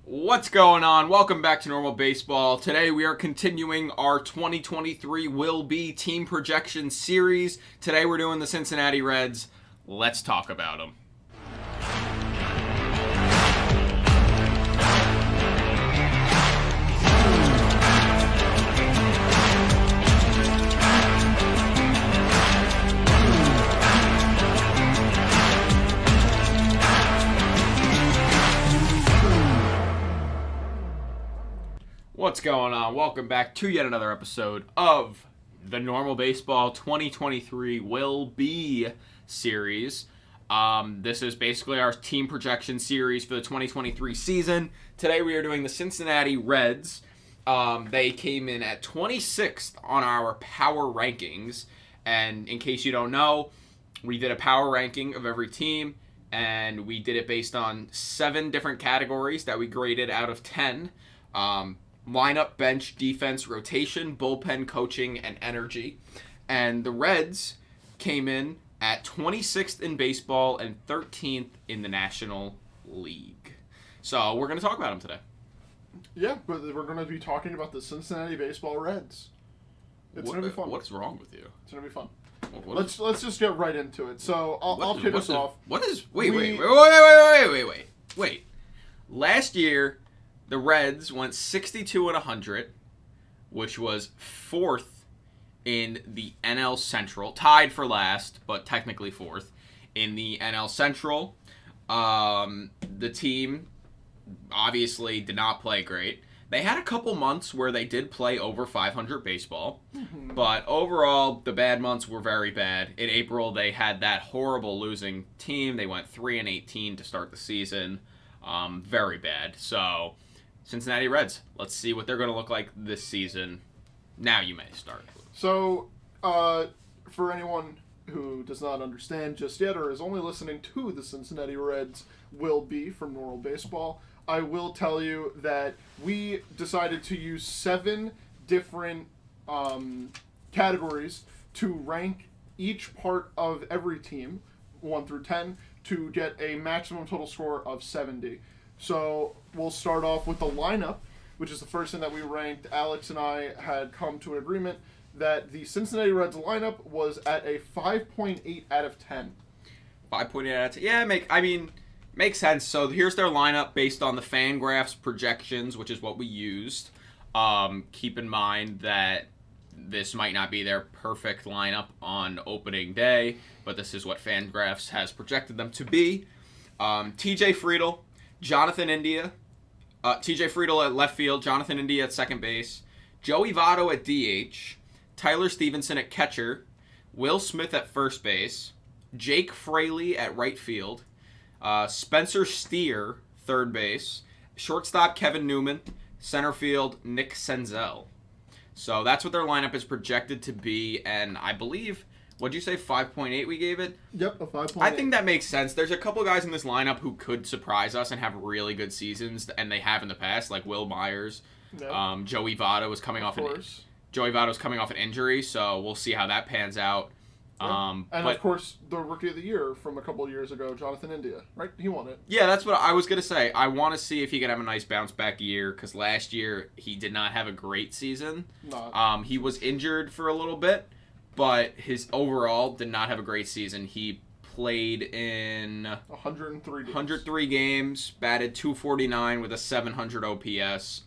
What's going on? Welcome back to Normal Baseball. Today we are continuing our 2023 Will Be Team Projection Series. Today we're doing the Cincinnati Reds. Let's talk about them. What's going on? Welcome back to yet another episode of the Normal Baseball 2023 Will Be Series. This is basically our team projection series for the 2023 season. Today we are doing the Cincinnati Reds. They came in at 26th on our power rankings. And in case you don't know, we did a power ranking of every team. And we did it based on 7 different categories that we graded out of 10. Lineup, bench, defense, rotation, bullpen, coaching, and energy. And the Reds came in at 26th in baseball and 13th in the National League. So we're going to talk about them today. Yeah, but we're going to be talking about the Cincinnati Baseball Reds. It's going to be fun. What's wrong with you? It's going to be fun. Let's just get right into it. So I'll kick us off. Wait. Last year, the Reds went 62-100, which was 4th in the NL Central, tied for last, but technically 4th in the NL Central. The team obviously did not play great. They had a couple months where they did play over 500 baseball, but overall, the bad months were very bad. In April, they had that horrible losing team. They went 3-18 to start the season. Very bad. So Cincinnati Reds. Let's see what they're going to look like this season. Now you may start. So, for anyone who does not understand just yet or is only listening to the Cincinnati Reds Will Be from Normal Baseball, I will tell you that we decided to use 7 different categories to rank each part of every team, 1 through 10, to get a maximum total score of 70. So we'll start off with the lineup, which is the first thing that we ranked. Alex and I had come to an agreement that the Cincinnati Reds lineup was at a 5.8 out of 10. 5.8 out of 10. Yeah, makes sense. So here's their lineup based on the Fangraphs projections, which is what we used. Keep in mind that this might not be their perfect lineup on opening day, but this is what Fangraphs has projected them to be. TJ Friedl, Jonathan India, TJ Friedl at left field, Jonathan India at second base, Joey Votto at DH, Tyler Stevenson at catcher, Will Smith at first base, Jake Fraley at right field, Spencer Steer, third base, shortstop Kevin Newman, center field Nick Senzel. So that's what their lineup is projected to be, and I believe, what'd you say, 5.8 we gave it? Yep, a 5.8. I think that makes sense. There's a couple guys in this lineup who could surprise us and have really good seasons, and they have in the past, like Will Myers. Yep. Joey Votto is coming off an injury, so we'll see how that pans out. Yep. Of course, the Rookie of the Year from a couple of years ago, Jonathan India, right? He won it. Yeah, that's what I was going to say. I want to see if he can have a nice bounce-back year, because last year he did not have a great season. He was injured for a little bit, but his overall did not have a great season. He played in 103 games, batted .249 with a 700 OPS,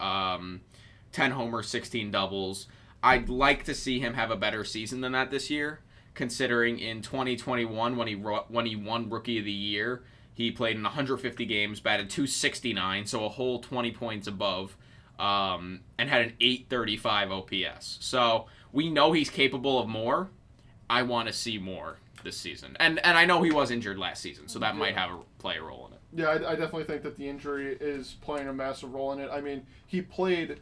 10 homers, 16 doubles. I'd like to see him have a better season than that this year, considering in 2021 when he won Rookie of the Year, he played in 150 games, batted .269, so a whole 20 points above, and had an 835 OPS. So we know he's capable of more. I want to see more this season. And I know he was injured last season, so that might play a role in it. Yeah, I definitely think that the injury is playing a massive role in it. I mean, he played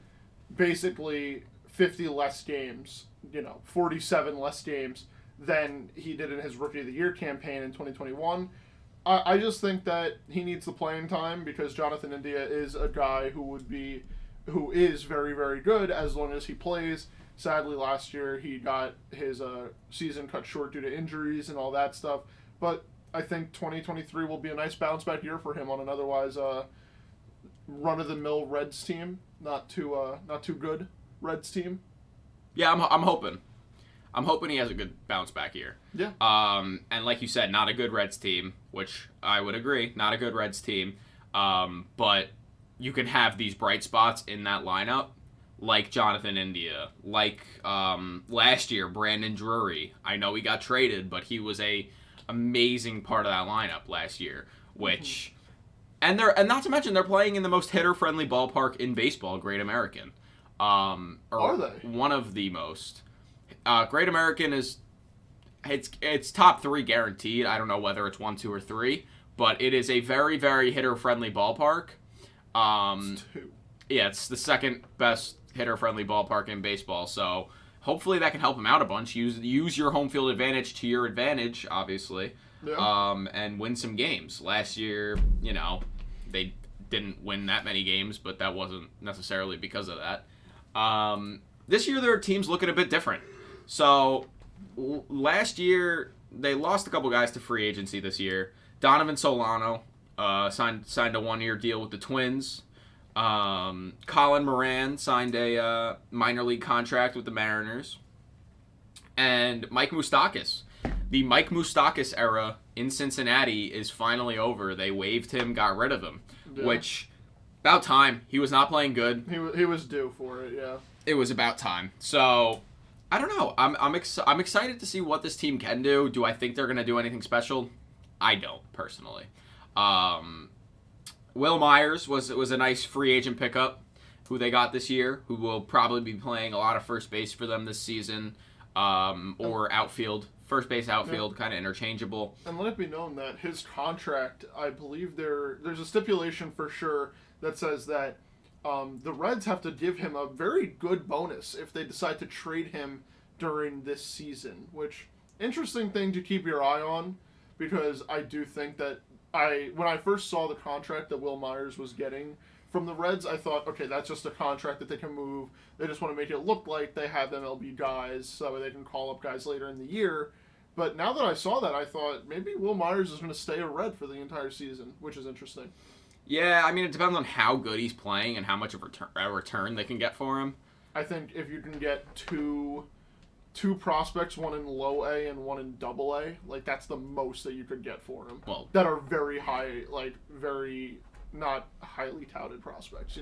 basically 50 less games, 47 less games than he did in his Rookie of the Year campaign in 2021. I just think that he needs the playing time because Jonathan India is a guy who is very, very good as long as he plays. Sadly, last year he got his season cut short due to injuries and all that stuff. But I think 2023 will be a nice bounce back year for him on an otherwise run-of-the-mill Reds team, not too good Reds team. Yeah, I'm hoping. I'm hoping he has a good bounce back year. Yeah. And like you said, not a good Reds team, which I would agree, not a good Reds team. But you can have these bright spots in that lineup, like Jonathan India, like last year Brandon Drury. I know he got traded, but he was a amazing part of that lineup last year. Which, and not to mention they're playing in the most hitter-friendly ballpark in baseball, Great American. Are they? One of the most. Great American is it's top 3 guaranteed. I don't know whether it's 1, 2, or 3, but it is a very, very hitter-friendly ballpark. It's 2. Yeah, it's the second best hitter-friendly ballpark in baseball. So hopefully that can help him out a bunch. Use your home field advantage to your advantage, obviously, and win some games. Last year, they didn't win that many games, but that wasn't necessarily because of that. This year, their team's looking a bit different. So last year, they lost a couple guys to free agency this year. Donovan Solano signed a 1-year deal with the Twins. Colin Moran signed a minor league contract with the Mariners. And Mike Moustakas. The Mike Moustakas era in Cincinnati is finally over. They waived him, got rid of him. Yeah. Which, about time. He was not playing good. He was due for it, yeah. It was about time. So, I don't know. I'm excited to see what this team can do. Do I think they're going to do anything special? I don't, personally. Will Myers was a nice free agent pickup who they got this year, who will probably be playing a lot of first base for them this season, or outfield. First base, outfield, kind of interchangeable. And let it be known that his contract, I believe there's a stipulation for sure that says that the Reds have to give him a very good bonus if they decide to trade him during this season, which, interesting thing to keep your eye on, because I do think that when I first saw the contract that Will Myers was getting from the Reds, I thought, okay, that's just a contract that they can move. They just want to make it look like they have MLB guys so they can call up guys later in the year. But now that I saw that, I thought maybe Will Myers is going to stay a Red for the entire season, which is interesting. Yeah, I mean, it depends on how good he's playing and how much of a return they can get for him. I think if you can get two prospects, one in low A and one in double A, like that's the most that you could get for him. Well, that are very high, like very not highly touted prospects,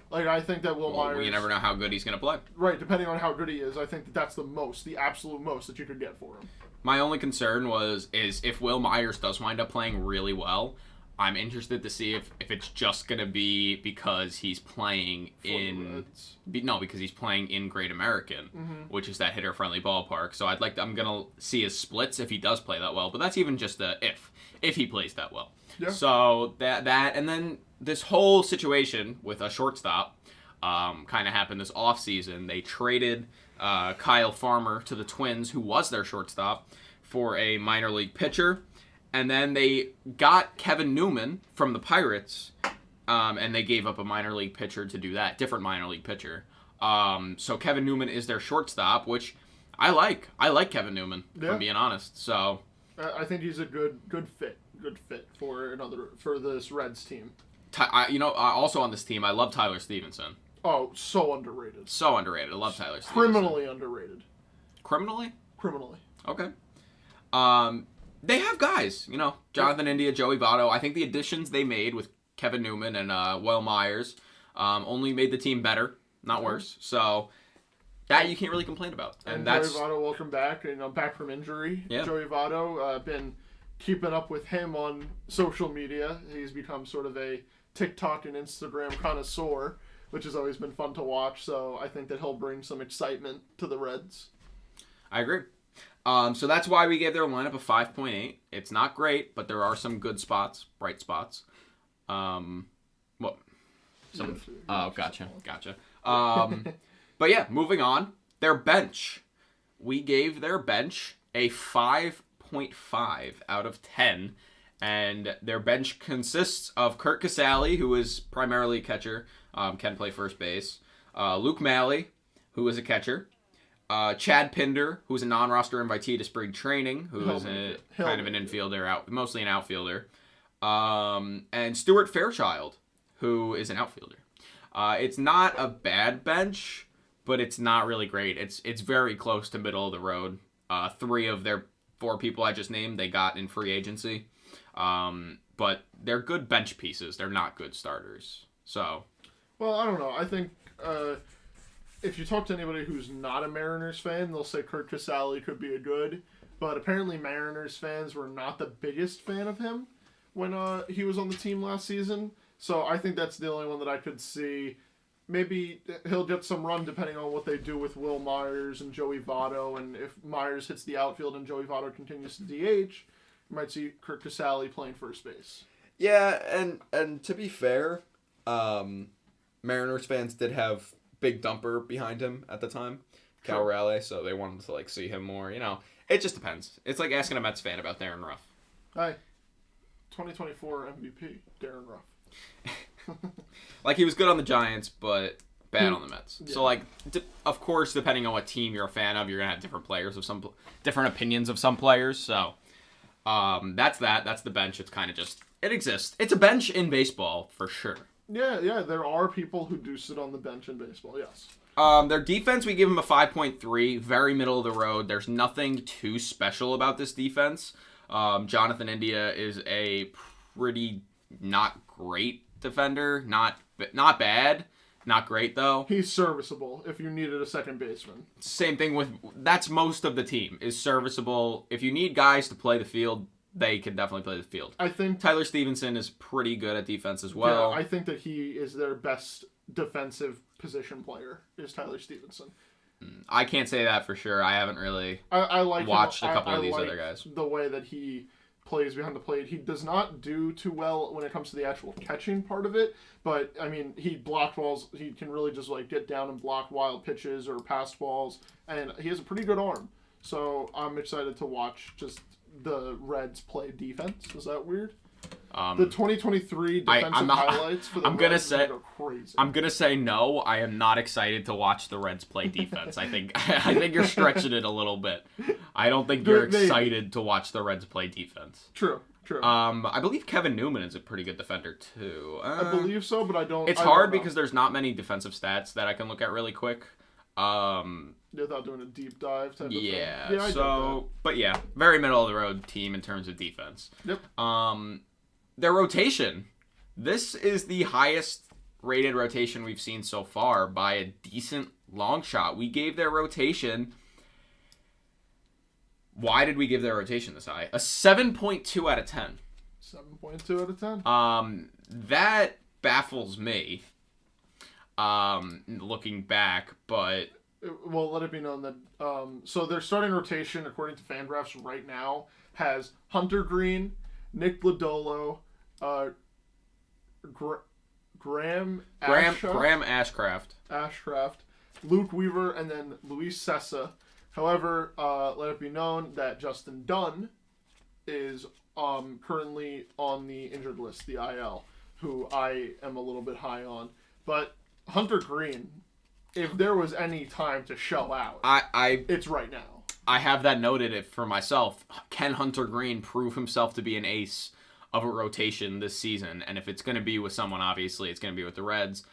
Like I think that Will Myers. You never know how good he's going to play. Right, depending on how good he is, I think that's the absolute most that you could get for him. My only concern is if Will Myers does wind up playing really well, I'm interested to see if it's just going to be because he's playing because he's playing in Great American, which is that hitter-friendly ballpark. So I'm going to see his splits if he does play that well, but that's even just if he plays that well. Yeah. So that and then this whole situation with a shortstop kind of happened this offseason. They traded Kyle Farmer to the Twins, who was their shortstop, for a minor league pitcher. And then they got Kevin Newman from the Pirates, and they gave up a minor league pitcher to do that, different minor league pitcher. So Kevin Newman is their shortstop, which I like. I like Kevin Newman, if I'm being honest. So I think he's a good fit for this Reds team. Also on this team, I love Tyler Stevenson. Oh, so underrated. So underrated. I love Tyler Stevenson. Criminally underrated. Criminally? Criminally. Okay. They have guys, Jonathan India, Joey Votto. I think the additions they made with Kevin Newman and Will Myers only made the team better, not worse. So that you can't really complain about. And Joey Votto, welcome back. Back from injury. Yeah. Joey Votto, been keeping up with him on social media. He's become sort of a TikTok and Instagram connoisseur, which has always been fun to watch. So I think that he'll bring some excitement to the Reds. I agree. So that's why we gave their lineup a 5.8. It's not great, but there are some good spots, bright spots. Gotcha. But yeah, moving on. Their bench. We gave their bench a 5.5 out of 10. And their bench consists of Kurt Casale, who is primarily a catcher, can play first base. Luke Malley, who is a catcher. Chad Pinder, who's a non-roster invitee to spring training, who is kind of an infielder, mostly an outfielder. And Stuart Fairchild, who is an outfielder. It's not a bad bench, but it's not really great. It's very close to middle of the road. 3 of their 4 people I just named, they got in free agency. But they're good bench pieces. They're not good starters. So, well, I don't know. I think if you talk to anybody who's not a Mariners fan, they'll say Kurt Casale could be a good. But apparently Mariners fans were not the biggest fan of him when he was on the team last season. So I think that's the only one that I could see. Maybe he'll get some run depending on what they do with Will Myers and Joey Votto. And if Myers hits the outfield and Joey Votto continues to DH, you might see Kurt Casale playing first base. Yeah, and to be fair, Mariners fans did have Big Dumper behind him at the time, Cal Raleigh, so they wanted to see him more. It just depends. It's like asking a Mets fan about Darren Ruff. Hi, 2024 MVP, Darren Ruff. He was good on the Giants, but bad on the Mets. Yeah. So, of course, depending on what team you're a fan of, you're gonna have different players of some different opinions of some players. So, that's that. That's the bench. It's kind of just it exists. It's a bench in baseball for sure. Yeah. There are people who do sit on the bench in baseball. Yes. Their defense, we give them a 5.3, very middle of the road. There's nothing too special about this defense. Jonathan India is a pretty not great defender, not bad, not great though. He's serviceable if you needed a second baseman. Same thing with that's most of the team is serviceable. If you need guys to play the field, they can definitely play the field. I think Tyler Stevenson is pretty good at defense as well. Yeah, I think that he is their best defensive position player is Tyler Stevenson. I can't say that for sure. I haven't really I like watched him. a couple of these like other guys. The way that he plays behind the plate. He does not do too well when it comes to the actual catching part of it, but I mean, he blocked balls. He can really just get down and block wild pitches or pass balls, and he has a pretty good arm. So I'm excited to watch just the Reds play defense. Is that weird? The 2023 defensive highlights for the Reds are crazy. I'm gonna say no. I am not excited to watch the Reds play defense. I think you're stretching it a little bit. I don't think you're excited to watch the Reds play defense. True. I believe Kevin Newman is a pretty good defender too. I believe so, but I don't. It's hard because there's not many defensive stats that I can look at really quick. Without doing a deep dive type of thing. Yeah. So, but yeah, very middle of the road team in terms of defense. Yep. Their rotation. This is the highest rated rotation we've seen so far by a decent long shot. We gave their rotation. Why did we give their rotation this high? A 7.2 out of 10. 7.2 out of 10? That baffles me. Looking back, but well, let it be known that so their starting rotation, according to FanGraphs right now, has Hunter Green, Nick Lodolo, Graham Ashcraft, Luke Weaver, and then Luis Sessa. However, let it be known that Justin Dunn is currently on the injured list, the IL, who I am a little bit high on. But Hunter Green, if there was any time to show out, it's right now. I have that noted for myself. Can Hunter Green prove himself to be an ace of a rotation this season? And if it's going to be with someone, obviously it's going to be with the Reds.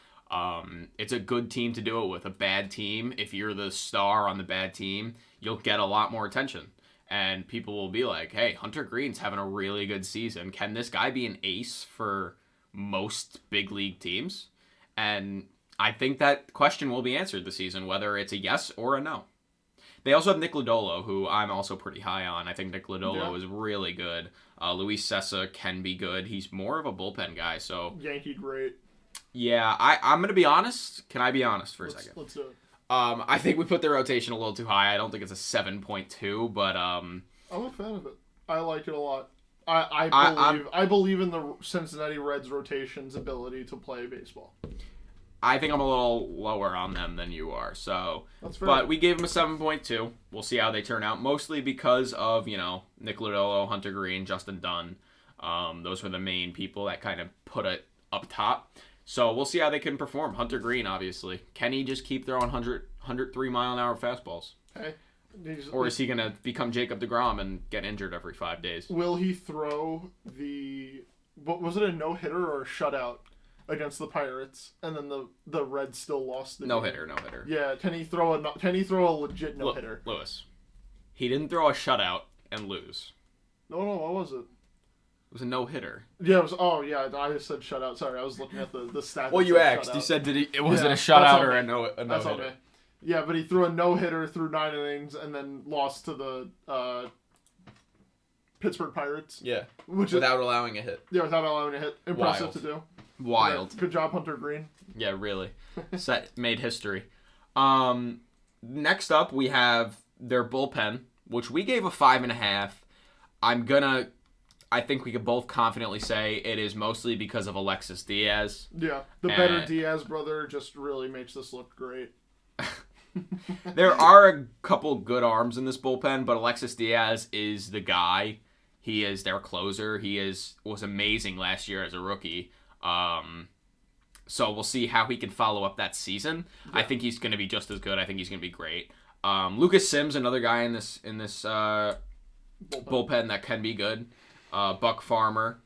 It's a good team to do it with. A bad team, if you're the star on the bad team, you'll get a lot more attention. And people will be like, hey, Hunter Green's having a really good season. Can this guy be an ace for most big league teams? And I think that question will be answered this season, whether it's a yes or a no. They also have Nick Lodolo, who I'm also pretty high on. I think Nick Lodolo is really good. Luis Sessa can be good. He's more of a bullpen guy, so... Yankee great. Yeah, I'm going to be honest. Can I be honest for a second? Let's do it. I think we put the rotation a little too high. I don't think it's a 7.2, but... I'm a fan of it. I like it a lot. I believe in the Cincinnati Reds rotation's ability to play baseball. I think I'm a little lower on them than you are. So, that's fair. But we gave them a 7.2. We'll see how they turn out. Mostly because of, Nick Lodolo, Hunter Green, Justin Dunn. Those were the main people that kind of put it up top. So we'll see how they can perform. Hunter Green, obviously. Can he just keep throwing 103 mile an hour fastballs? Hey, or is he going to become Jacob deGrom and get injured every 5 days? Will he throw was it a no-hitter or a shutout? against the Pirates, and then the Reds still lost the no game. hitter. Yeah, can he throw a legit no hitter? Lewis, he didn't throw a shutout and lose. No, what was it? It was a no hitter. Yeah, it was. Oh yeah, I just said shutout. Sorry, I was looking at the stats. Well, you asked. Shutout. You said it wasn't a shutout or a no hitter. Yeah, but he threw a no hitter through 9 innings and then lost to the Pittsburgh Pirates. Yeah, without allowing a hit. Yeah, without allowing a hit. Impressive to do. Wild. Good job, Hunter Green. Yeah, really. Made history. Next up, we have their bullpen, which we gave a 5.5. I think we could both confidently say it is mostly because of Alexis Diaz. Yeah, the better Diaz brother just really makes this look great. There are a couple good arms in this bullpen, but Alexis Diaz is the guy. He is their closer. Was amazing last year as a rookie. So we'll see how he can follow up that season. Yeah. I think he's going to be just as good. I think he's going to be great. Lucas Sims, another guy in this bullpen that can be good. Buck Farmer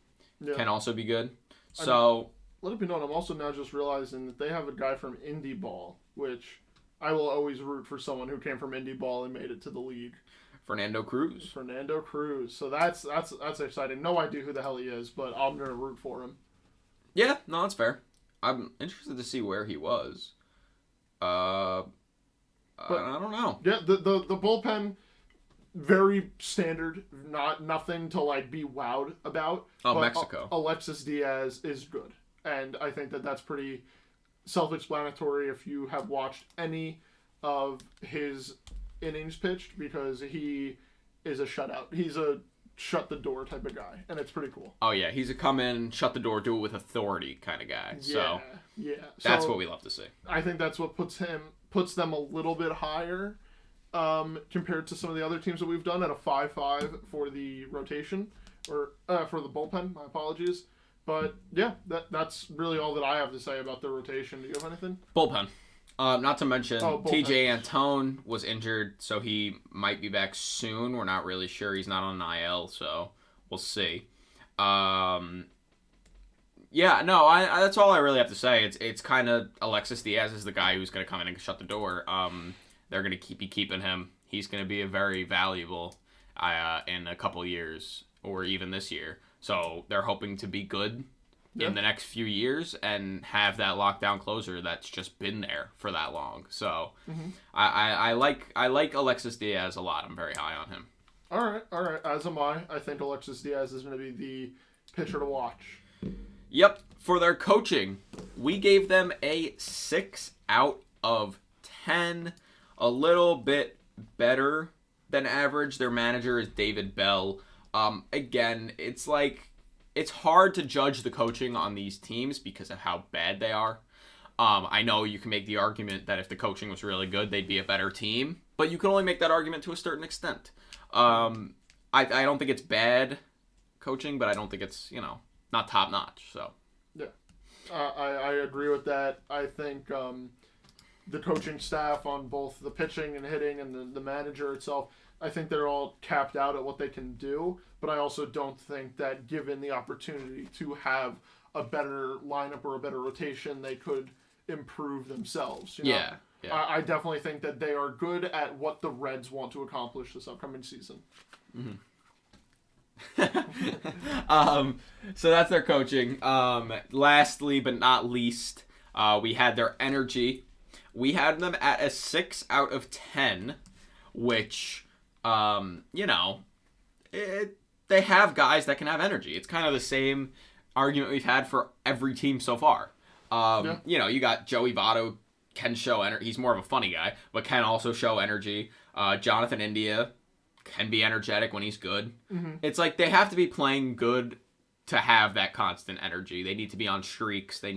can also be good. So let it be known, I'm also now just realizing that they have a guy from Indie Ball, which I will always root for someone who came from Indie Ball and made it to the league. Fernando Cruz. So that's exciting. No idea who the hell he is, but I'm gonna root for him. Yeah, no, that's fair. I'm interested to see where he was. I don't know. Yeah, the bullpen, very standard. Nothing to like be wowed about. Oh, Mexico. Alexis Diaz is good, and I think that that's pretty self-explanatory if you have watched any of his innings pitched, because he is a shutout. He's a shut the door type of guy, and it's pretty cool. Oh yeah, he's a come in, shut the door, do it with authority kind of guy. Yeah, that's what we love to see. I think that's what puts them a little bit higher compared to some of the other teams that we've done at a 5.5 for the rotation, or for the bullpen. My apologies. But yeah, that's really all that I have to say about the rotation. Do you have anything? Bullpen. Not to mention, TJ Antone was injured, so he might be back soon. We're not really sure. He's not on an IL, so we'll see. That's all I really have to say. It's kind of Alexis Diaz is the guy who's going to come in and shut the door. They're going to be keeping him. He's going to be a very valuable in a couple years, or even this year. So they're hoping to be good in the next few years and have that lockdown closer that's just been there for that long. So I like Alexis Diaz a lot. I'm very high on him. All right. As am I. I think Alexis Diaz is going to be the pitcher to watch. Yep. For their coaching, we gave them a 6 out of 10. A little bit better than average. Their manager is David Bell. Again, it's hard to judge the coaching on these teams because of how bad they are. I know you can make the argument that if the coaching was really good, they'd be a better team, but you can only make that argument to a certain extent. I don't think it's bad coaching, but I don't think it's, not top notch. So yeah, I agree with that. I think the coaching staff on both the pitching and hitting and the manager itself, I think they're all capped out at what they can do, but I also don't think that given the opportunity to have a better lineup or a better rotation, they could improve themselves. Yeah. I definitely think that they are good at what the Reds want to accomplish this upcoming season. Mm-hmm. So that's their coaching. Lastly, but not least, we had their energy. We had them at a 6 out of 10, which... they have guys that can have energy. It's kind of the same argument we've had for every team so far. You got Joey Votto can show energy. He's more of a funny guy, but can also show energy. Jonathan India can be energetic when he's good. Mm-hmm. It's like they have to be playing good to have that constant energy. They need to be on streaks. They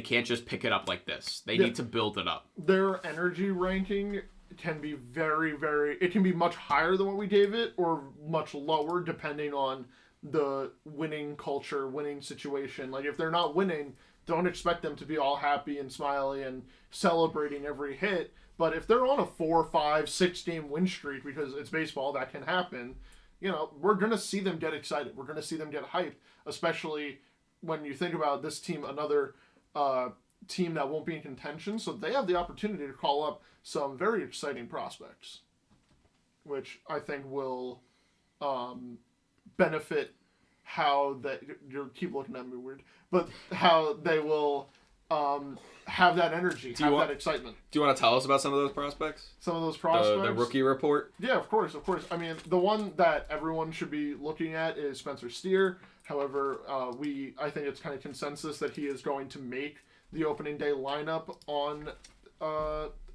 can't just pick it up like this. They need to build it up. Their energy ranking can be very, very... It can be much higher than what we gave it, or much lower, depending on the winning culture, winning situation. Like, if they're not winning, don't expect them to be all happy and smiley and celebrating every hit. But if they're on a 4, 5, 6 game win streak, because it's baseball, that can happen, we're going to see them get excited. We're going to see them get hyped, especially when you think about this team, another team that won't be in contention, so they have the opportunity to call up some very exciting prospects, which I think will benefit how that you keep looking at me weird, but how they will have that energy, that excitement. Do you want to tell us about some of those prospects? Some of those prospects? The rookie report? Yeah, of course. I mean, the one that everyone should be looking at is Spencer Steer. However, I think it's kind of consensus that he is going to make the opening day lineup on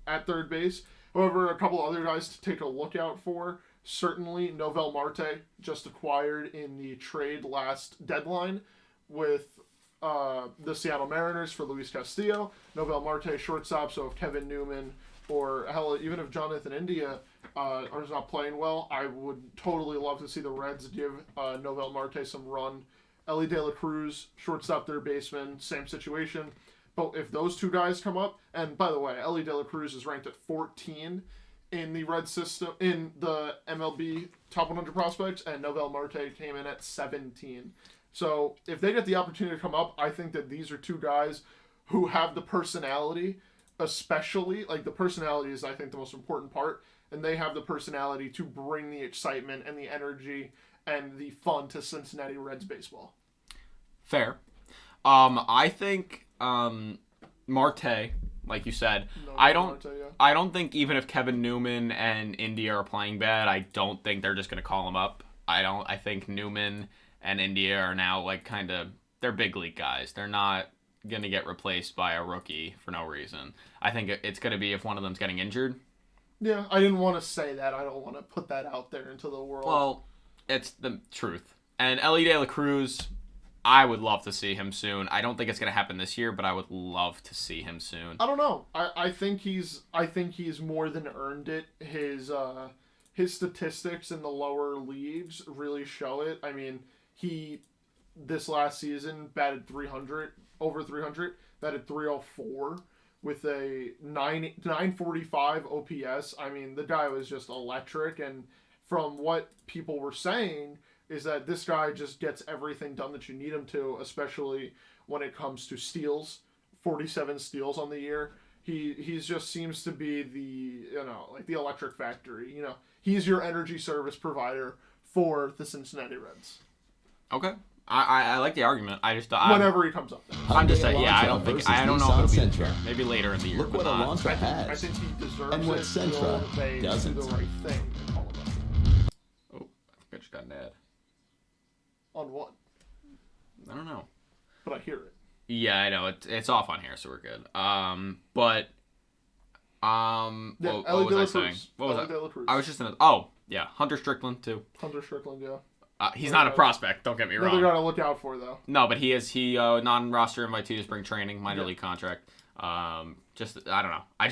at third base. However, a couple other guys to take a look out for. Certainly, Novel Marte, just acquired in the trade last deadline with the Seattle Mariners for Luis Castillo. Novel Marte, shortstop, so if Kevin Newman or hell, even if Jonathan India is not playing well, I would totally love to see the Reds give Novel Marte some run. Ellie De La Cruz, shortstop, third baseman, same situation. But if those two guys come up, and by the way, Ellie De La Cruz is ranked at 14 in the Red system, in the MLB top 100 prospects, and Novel Marte came in at 17. So if they get the opportunity to come up, I think that these are two guys who have the personality, especially, like the personality is, I think, the most important part, and they have the personality to bring the excitement and the energy and the fun to Cincinnati Reds baseball. Fair. I think Marte, like you said, I don't think even if Kevin Newman and India are playing bad, I don't think they're just going to call him up. I think Newman and India are now they're big league guys. They're not going to get replaced by a rookie for no reason. I think it's going to be if one of them's getting injured. Yeah, I didn't want to say that. I don't want to put that out there into the world. Well, it's the truth. And Ellie De La Cruz, I would love to see him soon. I don't think it's going to happen this year, but I would love to see him soon. I don't know. I think he's more than earned it. His statistics in the lower leagues really show it. I mean, he this last season batted 300, over 300, batted 304 with a 945 OPS. I mean, the guy was just electric, and from what people were saying is that this guy just gets everything done that you need him to, especially when it comes to steals. 47 steals on the year. He's just seems to be the electric factory. He's your energy service provider for the Cincinnati Reds. Okay. I like the argument. I just whenever he comes up there. I'm just saying, I don't know if it'll be this year. Maybe later in the year. Look what Alonso has. I think he deserves and what Sentra doesn't. Do the right thing and all of that. Oh, I think I just got an ad. On what? I don't know. But I hear it. Yeah, I know. It's off on here, so we're good. What was I saying? What was that? I was just Hunter Strickland too. Hunter Strickland, yeah. He's not a prospect. Don't get me wrong. Another guy to look out for, though. No, but he is non-roster invitee to spring training, minor league contract. I don't know. I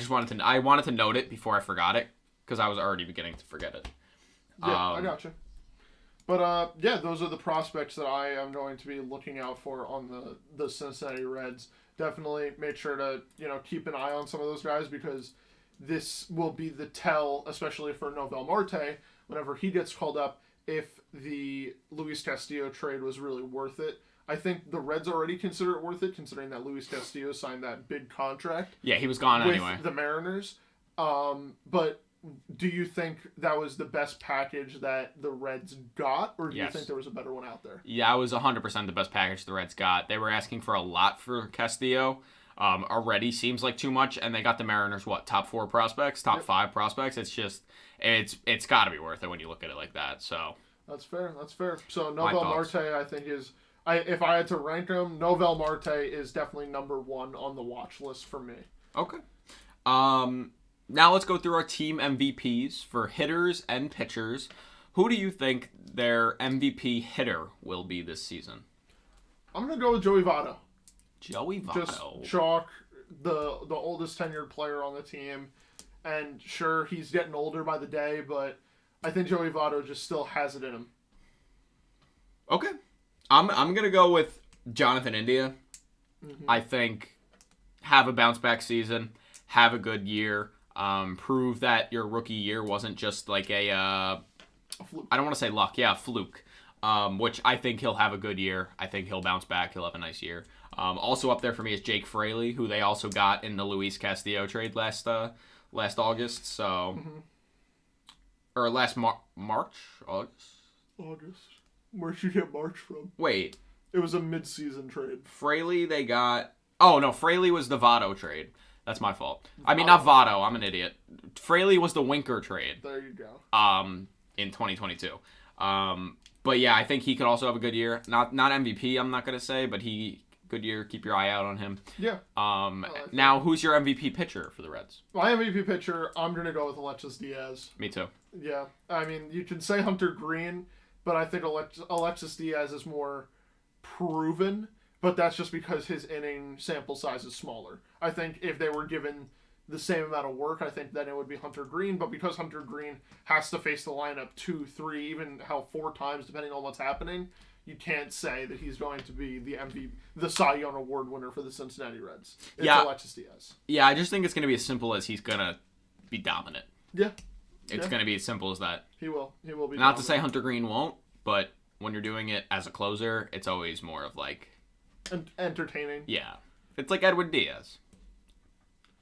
wanted to note it before I forgot it because I was already beginning to forget it. Yeah, I gotcha. But those are the prospects that I am going to be looking out for on the Cincinnati Reds. Definitely make sure to keep an eye on some of those guys because this will be the tell, especially for Novel Marte, whenever he gets called up, if the Luis Castillo trade was really worth it. I think the Reds already consider it worth it, considering that Luis Castillo signed that big contract. Yeah, he was gone anyway. With the Mariners. But do you think that was the best package that the Reds got, or do you think there was a better one out there? Yeah, it was 100% the best package the Reds got. They were asking for a lot for Castillo. Already seems like too much, and they got the Mariners, top 4 prospects, top 5 prospects. It's just, it's got to be worth it when you look at it like that. So that's fair. So Novel Marte, I think if I had to rank him, Novel Marte is definitely number 1 on the watch list for me. Okay. Now let's go through our team MVPs for hitters and pitchers. Who do you think their MVP hitter will be this season? I'm gonna go with Joey Votto. Joey Votto. Just chalk, the oldest tenured player on the team, and sure he's getting older by the day, but I think Joey Votto just still has it in him. Okay, I'm gonna go with Jonathan India. Mm-hmm. I think have a bounce back season, have a good year, prove that your rookie year wasn't just like a fluke. I don't want to say luck, fluke. which I think he'll have a good year. I think he'll bounce back. He'll have a nice year. Also up there for me is Jake Fraley, who they also got in the Luis Castillo trade last August. So, or last March, August. Where'd you get March from? Wait. It was a mid-season trade. Fraley, they got... Oh, no, Fraley was the Votto trade. That's my fault. I mean, not Votto. I'm an idiot. Fraley was the Winker trade. There you go. In 2022. But yeah, I think he could also have a good year. Not MVP, I'm not going to say, but good year. Keep your eye out on him. Yeah. Now, who's your MVP pitcher for the Reds? My MVP pitcher, I'm going to go with Alexis Diaz. Me too. Yeah. I mean, you can say Hunter Green, but I think Alexis Diaz is more proven, but that's just because his inning sample size is smaller. I think if they were given the same amount of work, I think then it would be Hunter Green, but because Hunter Green has to face the lineup 2, 3, even 4 times, depending on what's happening, you can't say that he's going to be the MVP, the Cy Young Award winner for the Cincinnati Reds. It's Alexis Diaz. Yeah, I just think it's going to be as simple as he's going to be dominant. Yeah. It's going to be as simple as that. He will be Not dominant. to say Hunter Green won't, but when you're doing it as a closer, it's always more of like... entertaining. Yeah. It's like Edwin Diaz.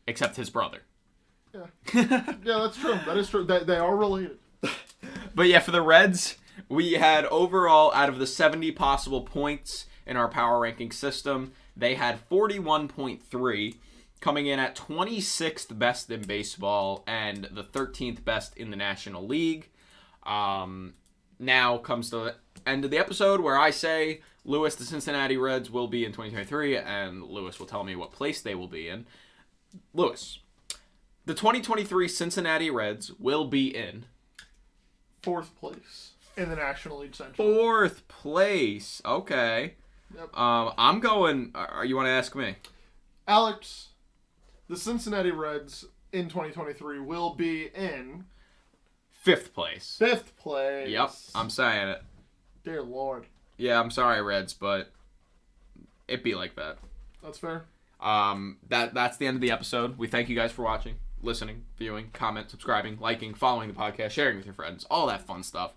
Except his brother. Yeah. Yeah, that's true. That is true. They are related. But yeah, for the Reds, we had overall, out of the 70 possible points in our power ranking system, they had 41.3, coming in at 26th best in baseball and the 13th best in the National League. Now comes the end of the episode where I say Lewis, the Cincinnati Reds will be in 2023, and Lewis will tell me what place they will be in. Lewis, the 2023 Cincinnati Reds will be in 4th place in the National League Central. 4th place. Okay. Yep. I'm going. You want to ask me? Alex, the Cincinnati Reds in 2023 will be in 5th place. 5th place. Yep, I'm saying it. Dear Lord. Yeah, I'm sorry, Reds, but it be like that. That's fair. That's the end of the episode. We thank you guys for watching, listening, viewing, comment, subscribing, liking, following the podcast, sharing with your friends, all that fun stuff.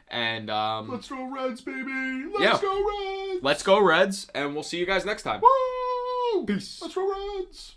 And let's go Reds, baby. Let's go Reds. Let's go Reds, and we'll see you guys next time. Woo! Peace. Let's go Reds.